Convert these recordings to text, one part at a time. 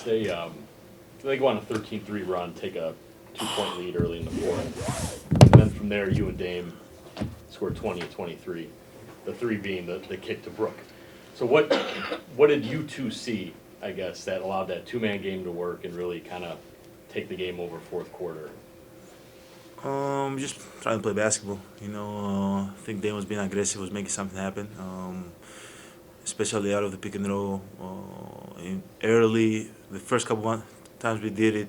they go on a 13-3 run, take a 2-point lead early in the fourth, and then from there, you and Dame scored 20 and 23. The three being the kick to Brook. So what did you two see, I guess, that allowed that two-man game to work and really kind of take the game over fourth quarter? Just trying to play basketball. I think Dane was being aggressive, was making something happen. Especially out of the pick and roll. Early, the first couple times we did it,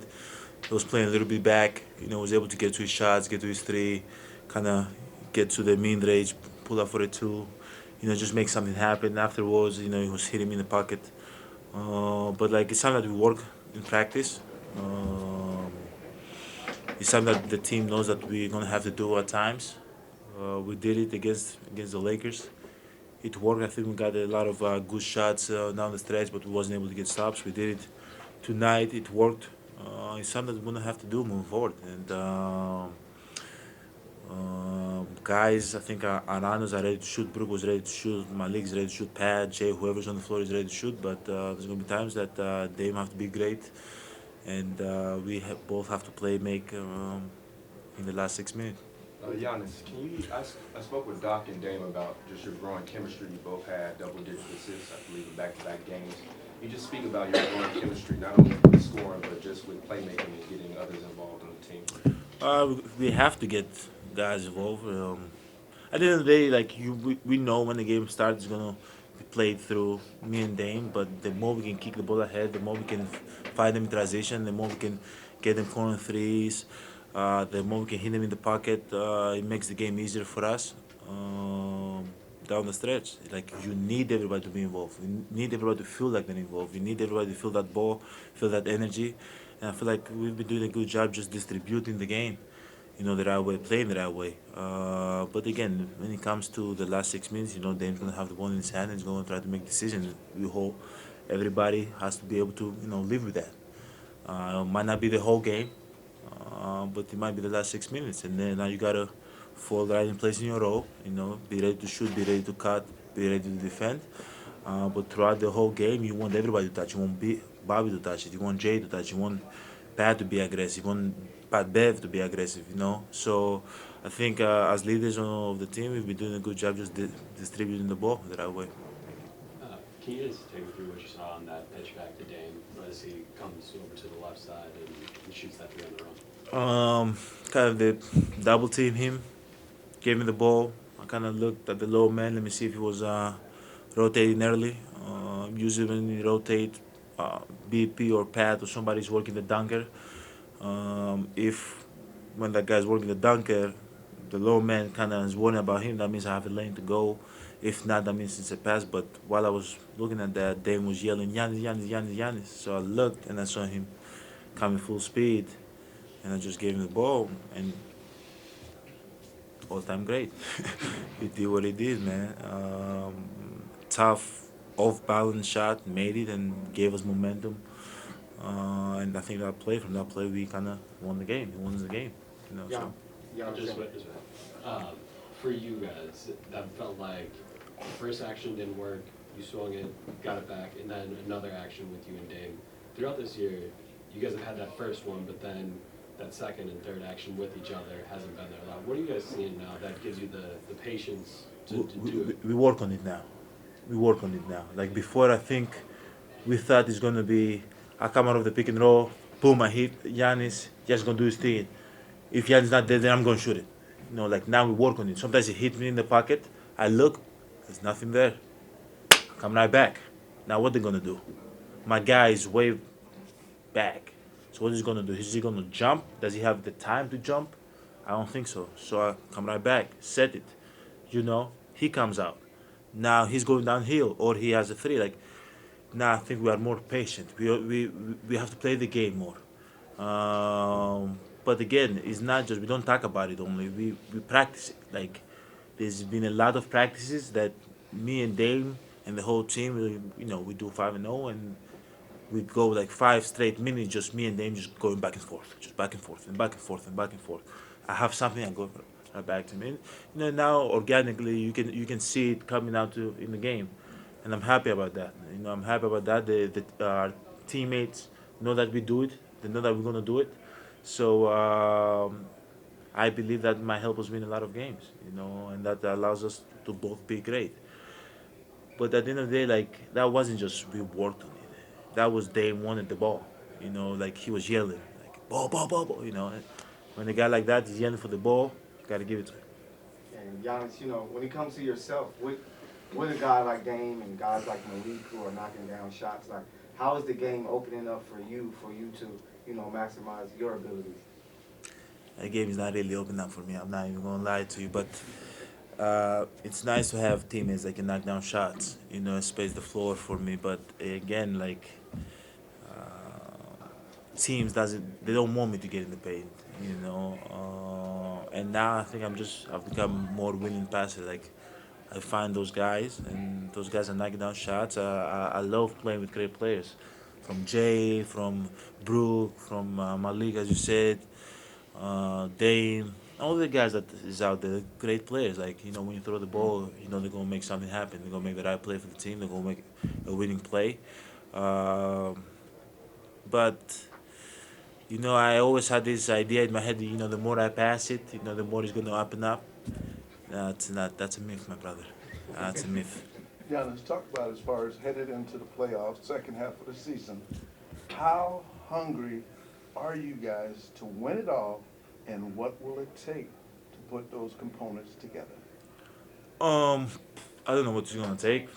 he was playing a little bit back. Was able to get to his shots, get to his three, kind of get to the mid range, pull up for a two. Just make something happen. Afterwards, he was hitting me in the pocket. But like it's something that we work in practice. It's something that the team knows that we're gonna have to do at times. We did it against the Lakers. It worked. I think we got a lot of good shots down the stretch, but we wasn't able to get stops. We did it tonight. It worked. It's something that we're gonna have to do moving forward. And guys, I think Aranos are ready to shoot. Brook was ready to shoot. Malik's ready to shoot. Pat, Jay, whoever's on the floor is ready to shoot. But there's gonna be times that they have to be great, and both have to play make in the last 6 minutes. Giannis, I spoke with Doc and Dame about just your growing chemistry. You both had double-digit assists, I believe, in back-to-back games. You just speak about your growing chemistry, not only with scoring, but just with playmaking and getting others involved on the team. We have to get guys involved. At the end of the day, like we know when the game starts, it's gonna be played through me and Dame. But the more we can kick the ball ahead, the more we can find them in transition, the more we can get them corner threes. The more we can hit them in the pocket, it makes the game easier for us down the stretch. Like you need everybody to be involved. You need everybody to feel like they're involved. You need everybody to feel that ball, feel that energy. And I feel like we've been doing a good job just distributing the game, the right way, playing the right way. But again, when it comes to the last 6 minutes, Dame's gonna have the ball in his hand and he's gonna try to make decisions. We hope everybody has to be able to, live with that. Might not be the whole game, but it might be the last 6 minutes, and then now you gotta fall right in place in your role. Be ready to shoot, be ready to cut, be ready to defend. But throughout the whole game, you want everybody to touch. You want Bobby to touch it. You want Jay to touch. You want Pat to be aggressive. You want Pat Bev to be aggressive. So I think as leaders of the team, we've been doing a good job just distributing the ball the right way. Can you just take me through what you saw on that pitch back to Dame as he comes over to the left side and shoots that three on the run? Kind of the double team him, gave me the ball. I kind of looked at the low man. Let me see if he was rotating early. Usually when you rotate, BP or Pat or somebody's working the dunker. If when that guy's working the dunker, the low man kind of is worrying about him, that means I have a lane to go. If not, that means it's a pass. But while I was looking at that, Dame was yelling, Giannis, Giannis, Giannis, Giannis. So I looked and I saw him coming full speed. And I just gave him the ball, and all-time great. He did what he did, man. Tough, off-balance shot, made it, and gave us momentum. And I think from that play, we kind of won the game. He won the game, Yeah. So. Yeah, Just wait, for you guys, that felt like the first action didn't work. You swung it, got it back, and then another action with you and Dame. Throughout this year, you guys have had that first one, but then that second and third action with each other hasn't been there a lot. What are you guys seeing now that gives you the patience to do it? We work on it now. We work on it now. Like before, I think we thought it's gonna be I come out of the pick and roll, boom, I hit Giannis, just gonna do his thing. If Giannis not there, then I'm gonna shoot it. Like now we work on it. Sometimes he hit me in the pocket. I look, there's nothing there. Come right back. Now what they gonna do? My guy is way back. So what is he gonna do? Is he gonna jump? Does he have the time to jump? I don't think so. So I come right back, set it. He comes out. Now he's going downhill, or he has a three. Like now, I think we are more patient. We have to play the game more. But again, it's not just we don't talk about it only. We practice it. Like there's been a lot of practices that me and Dame and the whole team, we do 5-0, and we go like 5 straight minutes, just me and them just going back and forth, just back and forth and back and forth and back and forth. I have something, I go back to me. Now organically you can see it coming out in the game, and I'm happy about that. I'm happy about that. Our teammates know that we do it. They know that we're gonna do it. So I believe that might help us win a lot of games, and that allows us to both be great. But at the end of the day, like that wasn't just we worked on it. That was Dame wanted the ball. Like he was yelling, like ball, ball, ball, ball. And when a guy like that is yelling for the ball, gotta give it to him. And Giannis, when it comes to yourself, with a guy like Dame and guys like Malik who are knocking down shots, like how is the game opening up for you to, maximize your abilities? The game is not really open up for me. I'm not even gonna lie to you, but it's nice to have teammates that can knock down shots, space the floor for me. But again, like teams doesn't they don't want me to get in the paint, and now I think I've become more willing passer. Like I find those guys, and those guys are knocking down shots. I love playing with great players, from Jay, from Brook, from Malik, as you said, Dame, all the guys that is out there, great players. Like when you throw the ball, they're gonna make something happen. They're gonna make the right play for the team. They're gonna make a winning play. But I always had this idea in my head that, the more I pass it, the more it's going to open up. That's not, that's a myth, my brother. That's a myth. Giannis, talk about as far as headed into the playoffs, second half of the season. How hungry are you guys to win it all, and what will it take to put those components together? I don't know what it's going to take.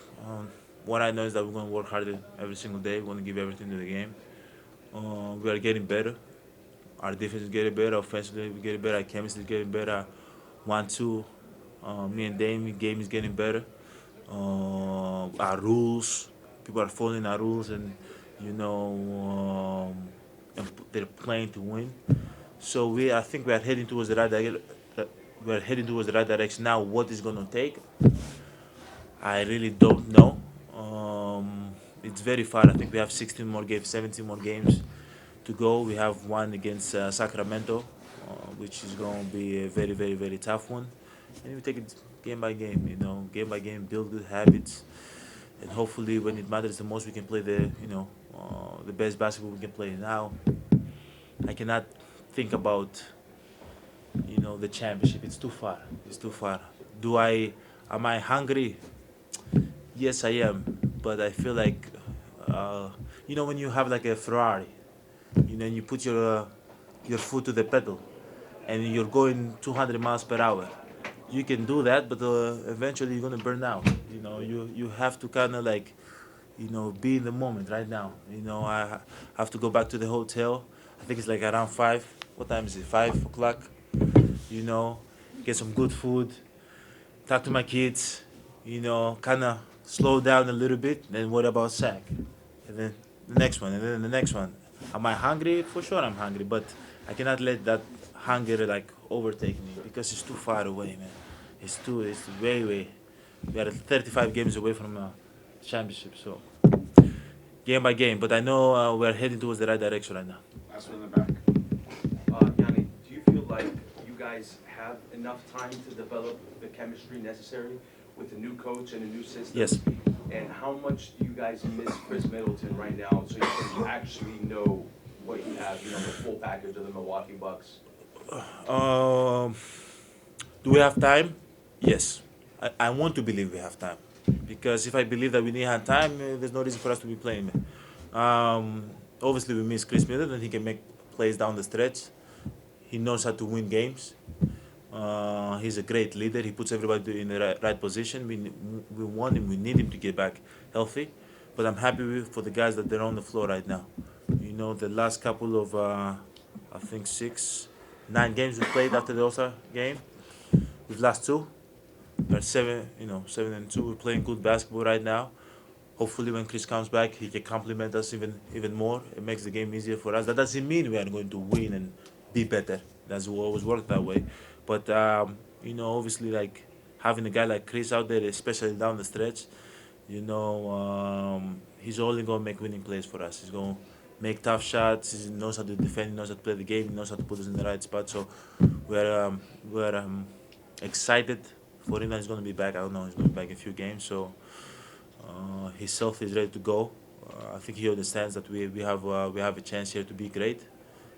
What I know is that we're going to work harder every single day. We're going to give everything to the game. We are getting better. Our defense is getting better. Offensively, we're getting better. Our chemistry is getting better. 1-2. Me and Dame, game is getting better. Our rules, people are following our rules, and they're playing to win. So I think we are heading towards the right direction. We are heading towards the right direction now. What is going to take? I really don't know. It's very far. I think we have 16 more games, 17 more games to go. We have one against Sacramento, which is going to be a very, very, very tough one. And we take it game by game, game by game, build good habits, and hopefully, when it matters the most, we can play the best basketball we can play. Now, I cannot think about, the championship. It's too far. It's too far. Am I hungry? Yes, I am, but I feel like, when you have like a Ferrari, and you put your foot to the pedal, and you're going 200 miles per hour. You can do that, but eventually you're gonna burn out. You have to kind of like, be in the moment right now. I have to go back to the hotel. I think it's like around 5. What time is it? 5 o'clock. Get some good food, talk to my kids, kind of slow down a little bit, then worry about sack. And then the next one, and then the next one. Am I hungry? For sure I'm hungry, but I cannot let that hunger like overtake me because it's too far away, man. It's way, way. We are 35 games away from a championship, so game by game. But I know we're heading towards the right direction right now. Last one in the back. Yanni, do you feel like you guys have enough time to develop the chemistry necessary with a new coach and a new system? Yes. And how much do you guys miss Chris Middleton right now so you can actually know what you have, the full package of the Milwaukee Bucks? Do we have time? Yes. I want to believe we have time. Because if I believe that we didn't have time, there's no reason for us to be playing. Obviously, we miss Chris Middleton. He can make plays down the stretch. He knows how to win games. He's a great leader. He puts everybody in the right position. We want him. We need him to get back healthy. But I'm happy for the guys that they're on the floor right now. The last couple of, I think 9 games we played after the All-Star game. We've lost 2. We're 7-2. We're playing good basketball right now. Hopefully, when Chris comes back, he can complement us even more. It makes the game easier for us. That doesn't mean we are going to win and be better. That's what always worked that way. But obviously, like having a guy like Chris out there, especially down the stretch, he's only gonna make winning plays for us. He's gonna make tough shots. He knows how to defend. He knows how to play the game. He knows how to put us in the right spot. So we're excited for him that he's gonna be back. I don't know. He's gonna be back in a few games. So his health is ready to go. I think he understands that we have a chance here to be great.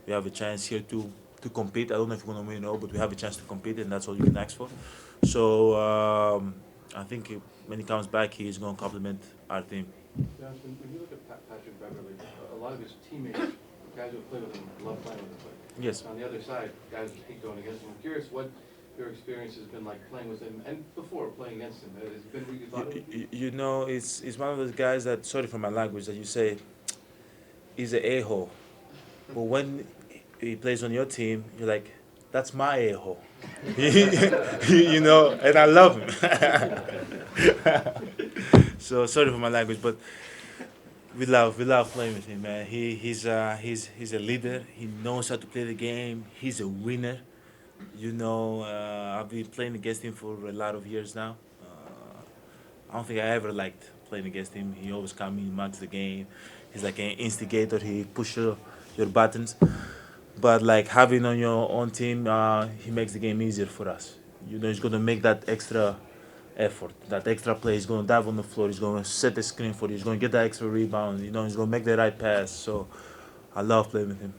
We have a chance here to compete. I don't know if we're gonna win or not, but we have a chance to compete, and that's all you can ask for. So I think when he comes back, he's gonna complement our team. Giannis, when you look at Patrick Beverley, a lot of his teammates, guys who play with him, love playing with him. But Yes. on the other side, guys who hate going against him. I'm curious what your experience has been like playing with him and before playing against him. Has it been what you thought it would be? You know, it's one of those guys that, sorry for my language, that you say he's an a-hole, but when he plays on your team, you're like, that's my a-hole. You know, and I love him. So sorry for my language, but we love playing with him, man. He's a leader. He knows how to play the game. He's a winner. You know, I've been playing against him for a lot of years now. I don't think I ever liked playing against him. He always comes in, marks the game. He's like an instigator. He pushes your buttons. But like having on your own team, he makes the game easier for us. You know, he's gonna make that extra effort, that extra play. He's gonna dive on the floor. He's gonna set the screen for you. He's gonna get that extra rebound. You know, he's gonna make the right pass. So I love playing with him.